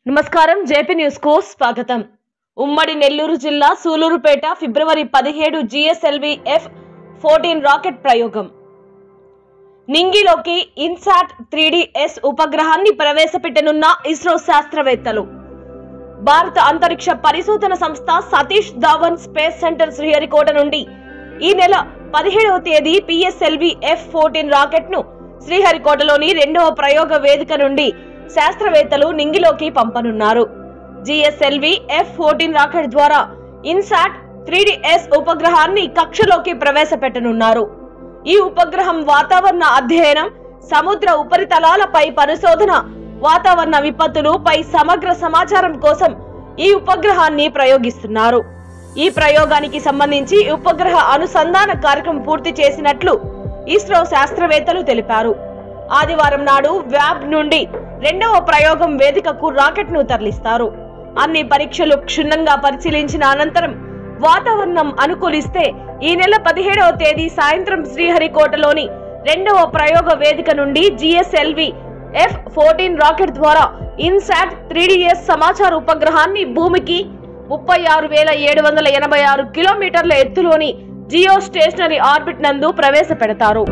నమస్కారం JP news కు స్వాగతం। ఉమ్మడి నెల్లూరు జిల్లా సూలూరుపేట ఫిబ్రవరి 17 జిఎస్ఎల్వి F-14 రాకెట్ ప్రయోగం। నింగిలోకి ఇన్సాట్ 3DS ఉపగ్రహాన్ని ప్రవేశపెట్టనున్న ఇస్రో శాస్త్రవేత్తలు। భారత అంతరిక్ష పరిశోధన సంస్థ సతీష్ ధావన్ స్పేస్ సెంటర్ శ్రీహరికోట నుండి ఈ నెల 17వ తేదీ PSLV F-14 రాకెట్ ను శ్రీహరికోటలోని రెండవ ప్రయోగ వేదిక నుండి శాస్త్రవేత్తలు నింగిలోకి పంపనున్నారు। జిఎస్ఎల్వి F-14 రాకెట్ ద్వారా ఇన్సాట్ 3DS ఉపగ్రహాన్ని కక్షలోకి ప్రవేశపెట్టనున్నారు। ఈ ఉపగ్రహం వాతావరణ అధ్యయనం, సముద్ర ఉపరితలాలపై పరిశోధన, వాతావరణ విపత్తులపై సమగ్ర సమాచారం కోసం ఈ ఉపగ్రహాన్ని ప్రయోగిస్తున్నారు। ఈ ప్రయోగానికి సంబంధించి ఉపగ్రహ అనుసంధాన కార్యక్రమం పూర్తి చేసినట్లు ఇస్రో శాస్త్రవేత్తలు తెలిపారు। ఆదివారం నాడు వ్యాబ్ నుండి రెండవ ప్రయోగం వేదికకు రాకెట్ ను తరలిస్తారు। అన్ని పరీక్షలు క్షుణ్ణంగా పరిశీలించిన అనంతరం వాతావరణం అనుకూలిస్తే ఈ నెల 17వ తేదీ సాయంత్రం శ్రీహరికోటలోని రెండవ ప్రయోగ వేదిక నుండి జిఎస్ఎల్వి F-14 రాకెట్ ద్వారా ఇన్సాట్ 3DS సమాచార ఉపగ్రహాన్ని భూమికి 36,786 కిలోమీటర్ల ఎత్తులోని జియో స్టేషనరీ ఆర్బిట్ నందు ప్రవేశపెడతారు।